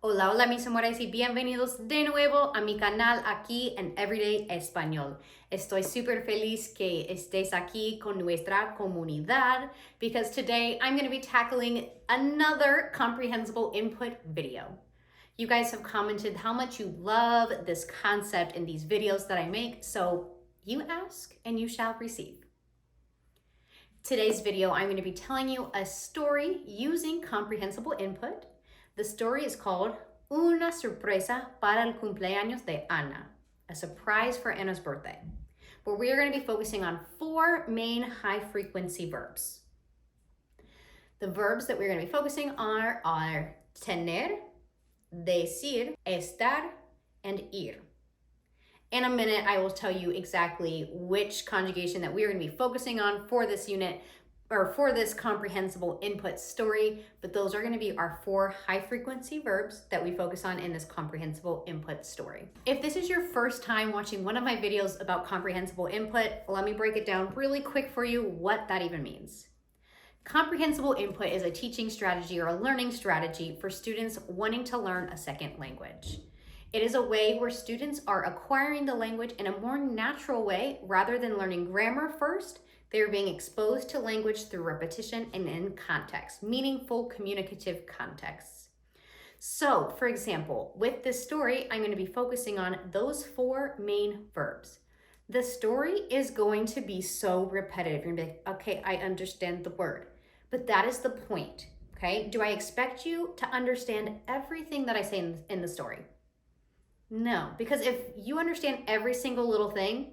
Hola, hola mis amores y bienvenidos de nuevo a mi canal aquí en Everyday Español. Estoy súper feliz que estés aquí con nuestra comunidad because today I'm going to be tackling another comprehensible input video. You guys have commented how much you love this concept in these videos that I make, so you ask and you shall receive. Today's video, I'm going to be telling you a story using comprehensible input. The story is called Una sorpresa para el cumpleaños de Ana, a surprise for Anna's birthday, where we are going to be focusing on 4 main high-frequency verbs. The verbs that we're going to be focusing on are tener, decir, estar, and ir. In a minute, I will tell you exactly which conjugation that we are going to be focusing on for this unit, or for this comprehensible input story, but those are going to be our 4 high-frequency verbs that we focus on in this comprehensible input story. If this is your first time watching one of my videos about comprehensible input, let me break it down really quick for you what that even means. Comprehensible input is a teaching strategy or a learning strategy for students wanting to learn a second language. It is a way where students are acquiring the language in a more natural way rather than learning grammar first. They are being exposed to language through repetition and in context, meaningful communicative contexts. So, for example, with this story, I'm going to be focusing on those 4 main verbs. The story is going to be so repetitive. You're going to be like, okay, I understand the word. But that is the point, okay? Do I expect you to understand everything that I say in the story? No, because if you understand every single little thing,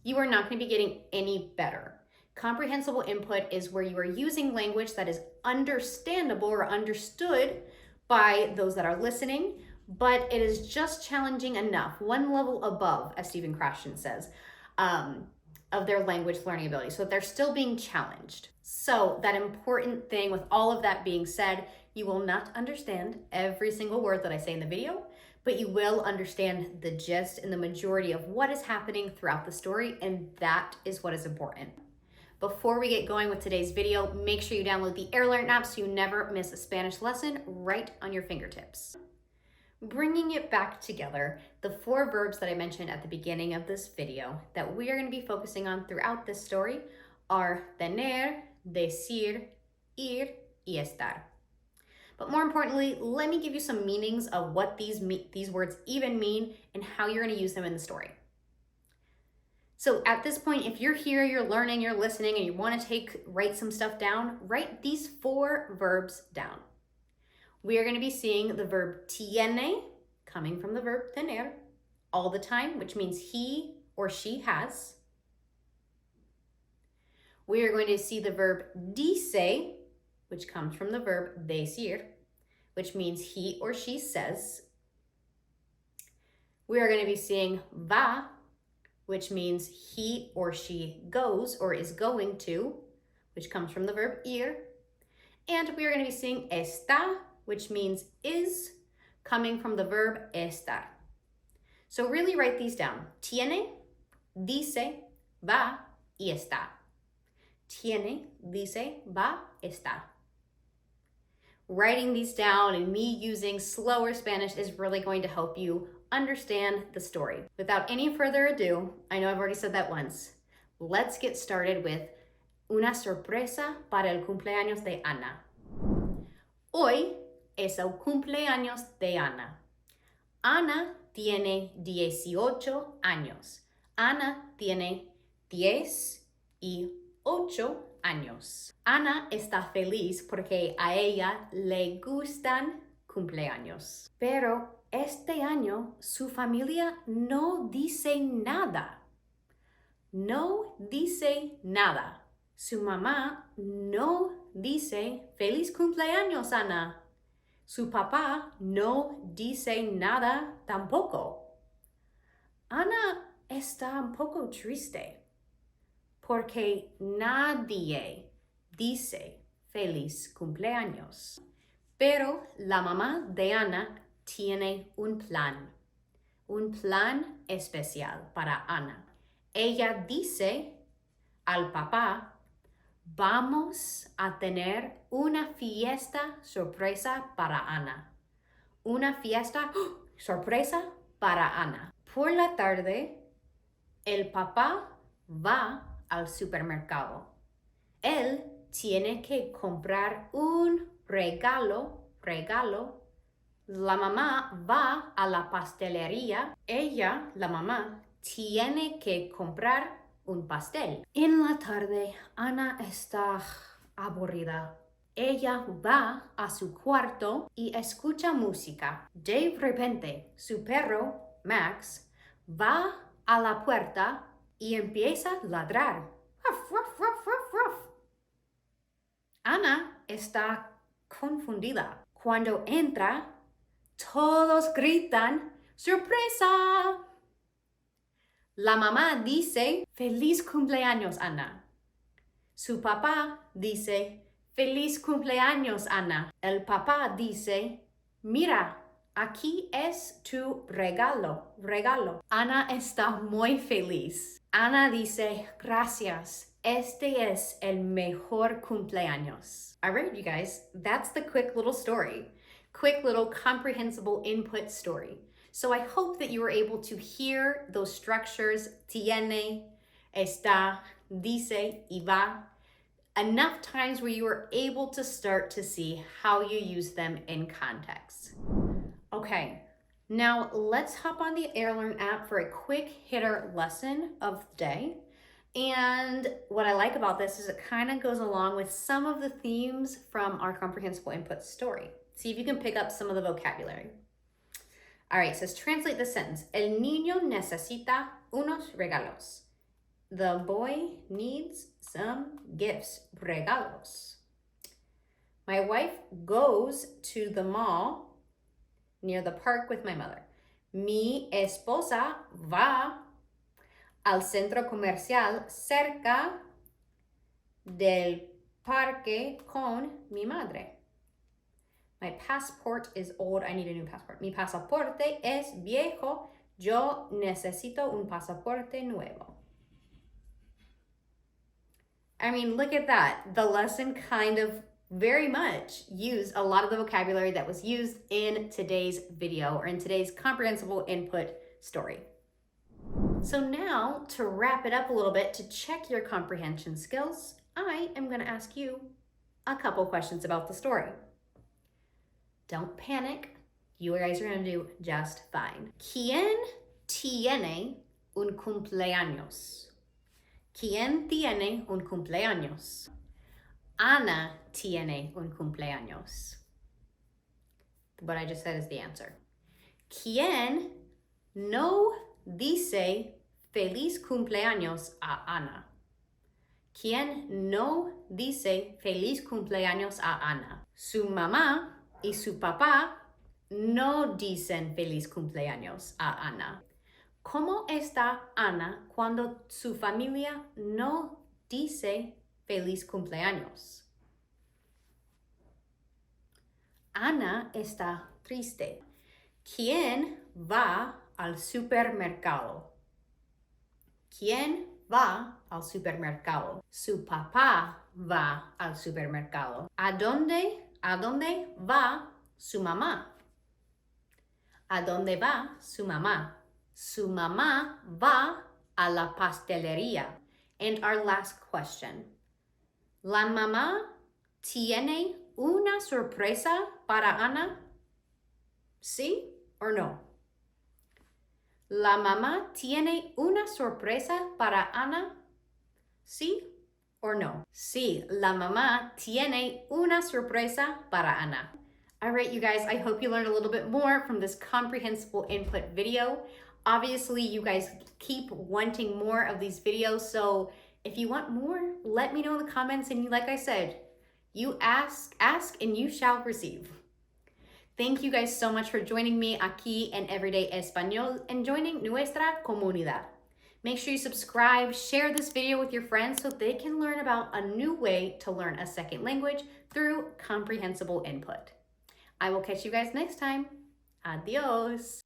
you are not going to be getting any better. Comprehensible input is where you are using language that is understandable or understood by those that are listening, but it is just challenging enough, one level above, as Stephen Krashen says, of their language learning ability. So they're still being challenged. So that important thing with all of that being said, you will not understand every single word that I say in the video, but you will understand the gist and the majority of what is happening throughout the story, and that is what is important. Before we get going with today's video, make sure you download the AirLearn app so you never miss a Spanish lesson right on your fingertips. Bringing it back together, the 4 verbs that I mentioned at the beginning of this video that we are going to be focusing on throughout this story are tener, decir, ir, y estar. But more importantly, let me give you some meanings of what these words even mean and how you're going to use them in the story. So at this point, if you're here, you're learning, you're listening, and you want to write some stuff down, write these 4 verbs down. We are going to be seeing the verb tiene, coming from the verb tener, all the time, which means he or she has. We are going to see the verb dice, which comes from the verb decir, which means he or she says. We are going to be seeing va, which means he or she goes or is going to, which comes from the verb ir. And we are going to be seeing está, which means is, coming from the verb estar. So really write these down. Tiene, dice, va, y está. Tiene, dice, va, está. Writing these down and me using slower Spanish is really going to help you understand the story. Without any further ado, I know I've already said that once, let's get started with una sorpresa para el cumpleaños de Ana. Hoy es el cumpleaños de Ana. Ana tiene 18 años. Ana tiene 18 años. Ana está feliz porque a ella le gustan cumpleaños. Pero este año su familia no dice nada. No dice nada. Su mamá no dice feliz cumpleaños, Ana. Su papá no dice nada tampoco. Ana está un poco triste porque nadie dice feliz cumpleaños. Pero la mamá de Ana tiene un plan especial para Ana. Ella dice al papá, vamos a tener una fiesta sorpresa para Ana. una fiesta sorpresa para Ana. Por la tarde, el papá va al supermercado. Él tiene que comprar un regalo. La mamá va a la pastelería. Ella, la mamá, tiene que comprar un pastel. En la tarde, Ana está aburrida. Ella va a su cuarto y escucha música. De repente, su perro, Max, va a la puerta y empieza a ladrar. Ruff, ruff, ruff, ruff, ruff. Ana está confundida. Cuando entra, todos gritan, ¡sorpresa! La mamá dice, ¡feliz cumpleaños, Ana! Su papá dice, ¡feliz cumpleaños, Ana! El papá dice, mira, aquí es tu regalo. Ana está muy feliz. Ana dice, gracias. Este es el mejor cumpleaños. All right, you guys, that's the quick little story. Quick little comprehensible input story. So I hope that you were able to hear those structures, tiene, está, dice, y va, enough times where you were able to start to see how you use them in context. Okay, now let's hop on the AirLearn app for a quick hitter lesson of the day. And what I like about this is it kind of goes along with some of the themes from our comprehensible input story. See if you can pick up some of the vocabulary. All right, it says translate the sentence. El niño necesita unos regalos. The boy needs some gifts, regalos. My wife goes to the mall near the park with my mother. Mi esposa va al centro comercial cerca del parque con mi madre. My passport is old. I need a new passport. Mi pasaporte es viejo. Yo necesito un pasaporte nuevo. I mean, look at that. The lesson kind of very much used a lot of the vocabulary that was used in today's video or in today's comprehensible input story. So now, to wrap it up a little bit, to check your comprehension skills, I am going to ask you a couple questions about the story. Don't panic. You guys are going to do just fine. ¿Quién tiene un cumpleaños? ¿Quién tiene un cumpleaños? Ana tiene un cumpleaños. What I just said is the answer. ¿Quién no dice feliz cumpleaños a Ana? ¿Quién no dice feliz cumpleaños a Ana? Su mamá y su papá no dicen feliz cumpleaños a Ana. ¿Cómo está Ana cuando su familia no dice feliz cumpleaños? Ana está triste. ¿Quién va al supermercado? ¿Quién va al supermercado? Su papá va al supermercado. ¿A dónde va su mamá? ¿A dónde va su mamá? Su mamá va a la pastelería. And our last question. ¿La mamá tiene una sorpresa para Ana? ¿Sí o no? ¿La mamá tiene una sorpresa para Ana? ¿Sí or no? Sí, la mamá tiene una sorpresa para Ana. All right, you guys, I hope you learned a little bit more from this comprehensible input video. Obviously, you guys keep wanting more of these videos, so if you want more, let me know in the comments, and like I said, you ask and you shall receive. Thank you guys so much for joining me aquí en Everyday Español and joining nuestra comunidad. Make sure you subscribe, share this video with your friends so they can learn about a new way to learn a second language through comprehensible input. I will catch you guys next time. Adios.